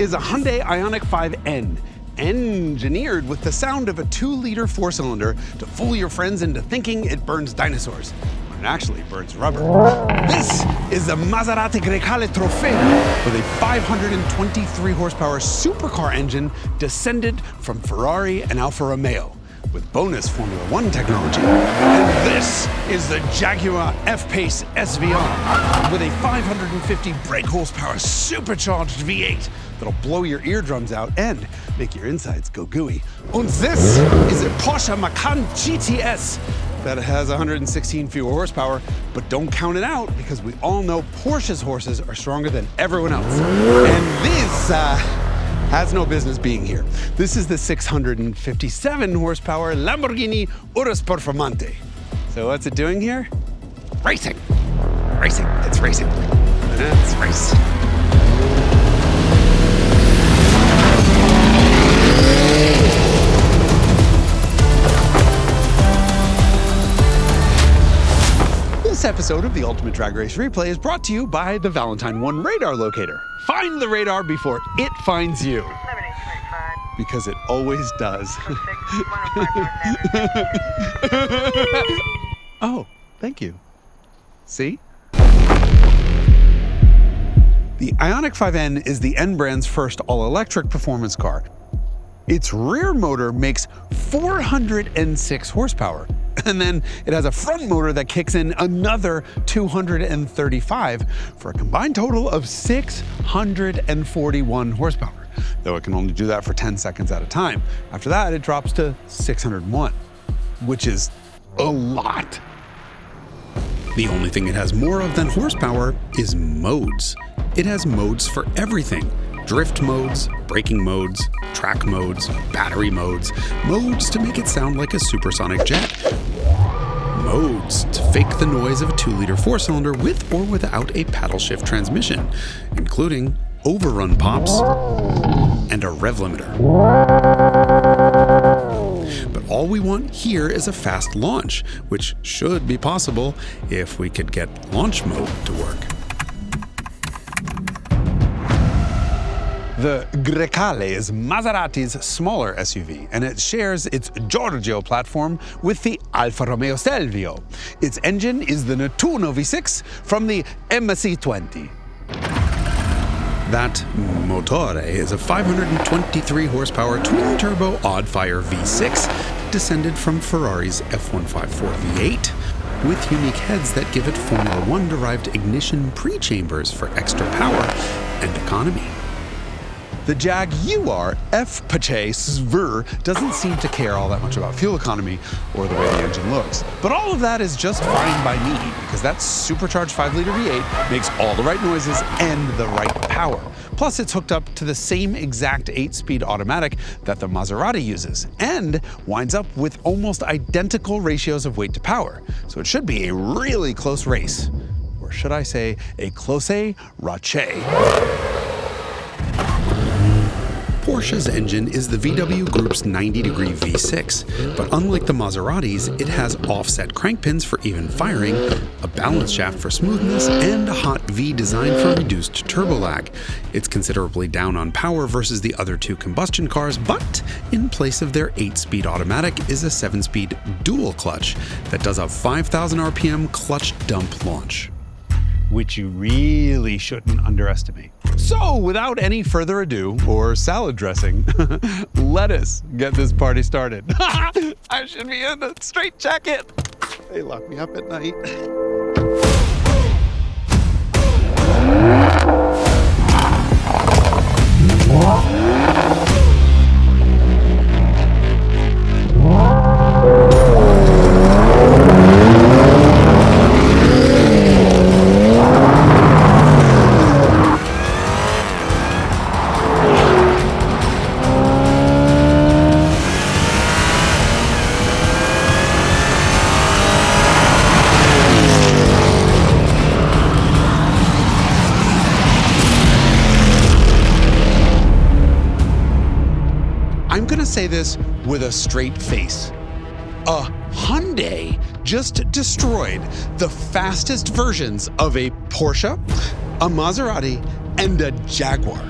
is a Hyundai Ioniq 5N, engineered with the sound of a 2-liter 4-cylinder to fool your friends into thinking it burns dinosaurs, when it actually burns rubber. This is the Maserati Grecale Trofeo with a 523 horsepower supercar engine descended from Ferrari and Alfa Romeo, with bonus Formula One technology. And this is the Jaguar F-Pace SVR with a 550 brake horsepower supercharged V8 that'll blow your eardrums out and make your insides go gooey. And this is a Porsche Macan GTS that has 116 fewer horsepower, but don't count it out because we all know Porsche's horses are stronger than everyone else. And this has no business being here. This is the 657 horsepower Lamborghini Urus Performante. So what's it doing here? Racing. Racing. It's racing. Let's race. This episode of the Ultimate Drag Race Replay is brought to you by the Valentine 1 radar locator. Find the radar before it finds you. Because it always does. Oh, thank you. See? The Ioniq 5N is the N brand's first all-electric performance car. Its rear motor makes 406 horsepower. And then it has a front motor that kicks in another 235 for a combined total of 641 horsepower, though it can only do that for 10 seconds at a time. After that, it drops to 601, which is a lot. The only thing it has more of than horsepower is modes. It has modes for everything. Drift modes, braking modes, track modes, battery modes, modes to make it sound like a supersonic jet, modes to fake the noise of a 2-liter 4-cylinder with or without a paddle shift transmission, including overrun pops and a rev limiter. But all we want here is a fast launch, which should be possible if we could get launch mode to work. The Grecale is Maserati's smaller SUV, and it shares its Giorgio platform with the Alfa Romeo Stelvio. Its engine is the Nettuno V6 from the MC20. That motore is a 523 horsepower twin-turbo odd-fire V6 descended from Ferrari's F154 V8, with Ioniq heads that give it Formula One derived ignition pre-chambers for extra power and economy. The Jaguar F-Pace SVR doesn't seem to care all that much about fuel economy or the way the engine looks. But all of that is just fine by me, because that supercharged 5-liter V8 makes all the right noises and the right power. Plus, it's hooked up to the same exact 8-speed automatic that the Maserati uses, and winds up with almost identical ratios of weight to power. So it should be a really close race. Or should I say, a close race. Porsche's engine is the VW Group's 90-degree V6, but unlike the Maseratis, it has offset crank pins for even firing, a balance shaft for smoothness, and a hot V design for reduced turbo lag. It's considerably down on power versus the other two combustion cars, but in place of their 8-speed automatic is a 7-speed dual clutch that does a 5,000 RPM clutch dump launch, which you really shouldn't underestimate. So, without any further ado, or salad dressing, let us get this party started. I should be in a straight jacket. They lock me up at night. I'm gonna say this with a straight face. A Hyundai just destroyed the fastest versions of a Porsche, a Maserati, and a Jaguar.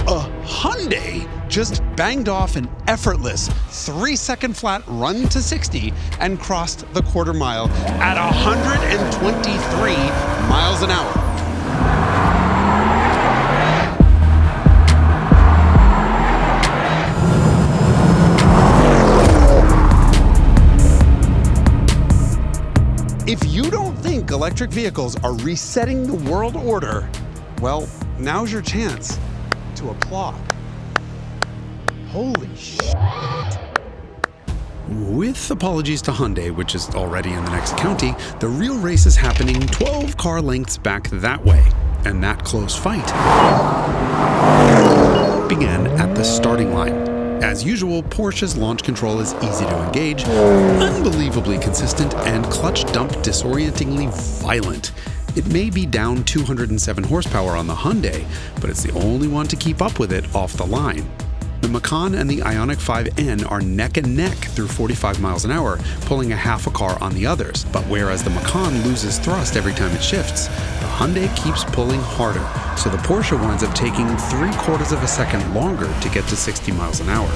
A Hyundai just banged off an effortless 3-second flat run to 60 and crossed the quarter mile at 123 miles an hour. If you don't think electric vehicles are resetting the world order, well, now's your chance to applaud. Holy shit. With apologies to Hyundai, which is already in the next county, the real race is happening 12 car lengths back that way. And that close fight began at the starting line. As usual, Porsche's launch control is easy to engage, unbelievably consistent, and clutch dump disorientingly violent. It may be down 207 horsepower on the Hyundai, but it's the only one to keep up with it off the line. The Macan and the Ioniq 5N are neck and neck through 45 miles an hour, pulling a half a car on the others. But whereas the Macan loses thrust every time it shifts, the Hyundai keeps pulling harder, so the Porsche winds up taking 3/4 of a second longer to get to 60 miles an hour.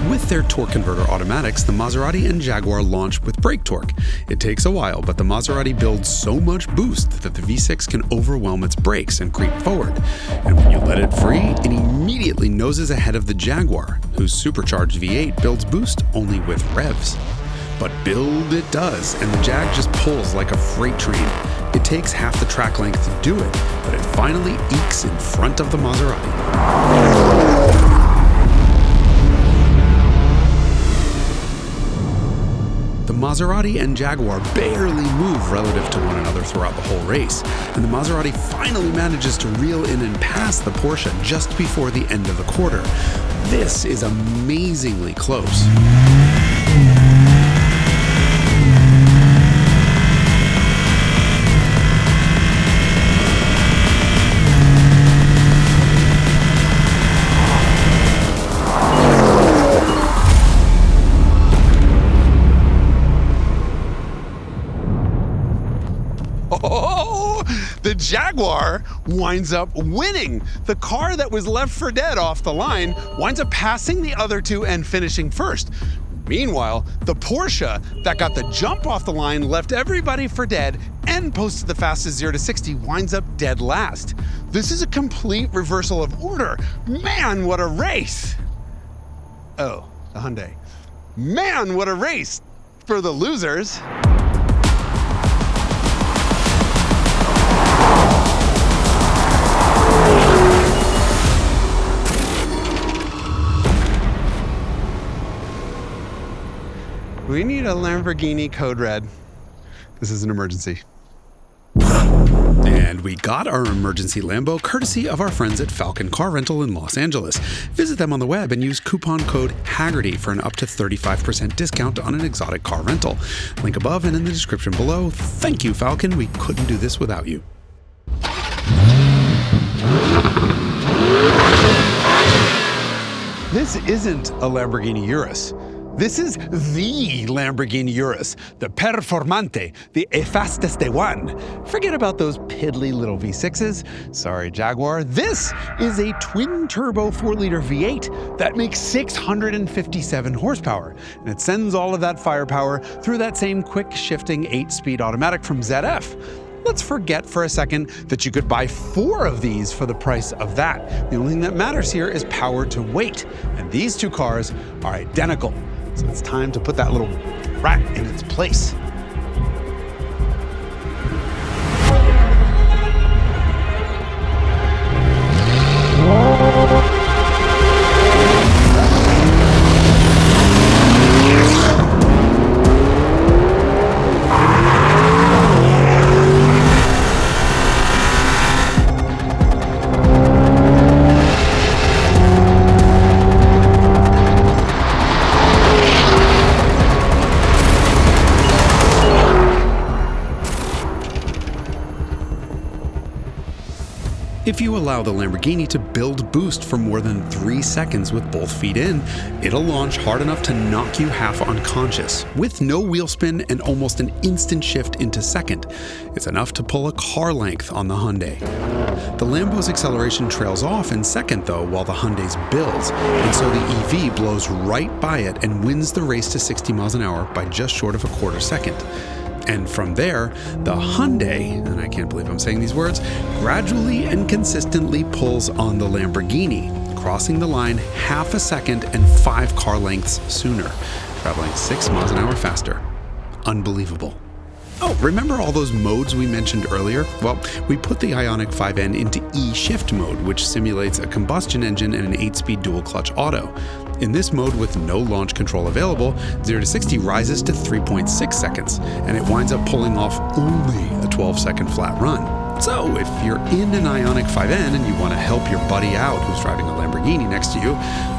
With their torque converter automatics, the Maserati and Jaguar launch with brake torque. It takes a while, but the Maserati builds so much boost that the V6 can overwhelm its brakes and creep forward. And when you let it free, it immediately noses ahead of the Jaguar, whose supercharged V8 builds boost only with revs. But build it does, and the Jag just pulls like a freight train. It takes half the track length to do it, but it finally ekes in front of the Maserati. The Maserati and Jaguar barely move relative to one another throughout the whole race, and the Maserati finally manages to reel in and pass the Porsche just before the end of the quarter. This is amazingly close. The Jaguar winds up winning. The car that was left for dead off the line winds up passing the other two and finishing first. Meanwhile, the Porsche that got the jump off the line, left everybody for dead, and posted the fastest 0 to 60 winds up dead last. This is a complete reversal of order. Man, what a race! Oh, the Hyundai. Man, what a race for the losers. We need a Lamborghini code red. This is an emergency. And we got our emergency Lambo courtesy of our friends at Falcon Car Rental in Los Angeles. Visit them on the web and use coupon code Haggerty for an up to 35% discount on an exotic car rental. Link above and in the description below. Thank you, Falcon. We couldn't do this without you. This isn't a Lamborghini Urus. This is the Lamborghini Urus, the Performante, the fastest one. Forget about those piddly little V6s. Sorry, Jaguar. This is a twin-turbo 4-liter V8 that makes 657 horsepower, and it sends all of that firepower through that same quick-shifting 8-speed automatic from ZF. Let's forget for a second that you could buy 4 of these for the price of that. The only thing that matters here is power to weight, and these two cars are identical. So it's time to put that little rat in its place. If you allow the Lamborghini to build boost for more than 3 seconds with both feet in, it'll launch hard enough to knock you half unconscious, with no wheel spin and almost an instant shift into second. It's enough to pull a car length on the Hyundai. The Lambo's acceleration trails off in second though, while the Hyundai's builds, and so the EV blows right by it and wins the race to 60 miles an hour by just short of a quarter second. And from there, the Hyundai, and I can't believe I'm saying these words, gradually and consistently pulls on the Lamborghini, crossing the line half a second and 5 car lengths sooner, traveling 6 miles an hour faster. Unbelievable. Oh, remember all those modes we mentioned earlier? Well, we put the Ioniq 5N into E-Shift mode, which simulates a combustion engine and an 8-speed dual-clutch auto. In this mode, with no launch control available, 0 to 60 rises to 3.6 seconds, and it winds up pulling off only a 12-second flat run. So, if you're in an Ioniq 5N and you want to help your buddy out who's driving a Lamborghini next to you,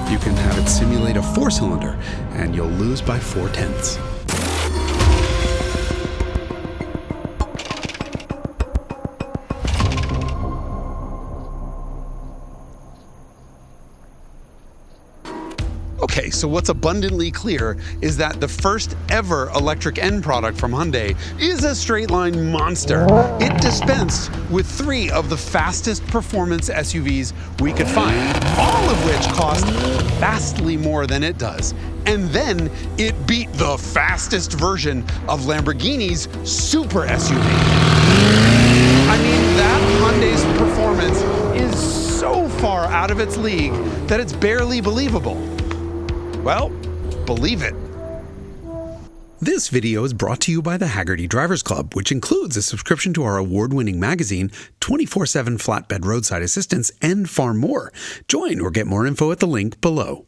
you can have it simulate a 4-cylinder, and you'll lose by 4/10. Okay, so what's abundantly clear is that the first ever electric end product from Hyundai is a straight-line monster. It dispensed with 3 of the fastest performance SUVs we could find, all of which cost vastly more than it does. And then it beat the fastest version of Lamborghini's super SUV. I mean, that Hyundai's performance is so far out of its league that it's barely believable. Well, believe it. This video is brought to you by the Hagerty Drivers Club, which includes a subscription to our award-winning magazine, 24/7 flatbed roadside assistance, and far more. Join or get more info at the link below.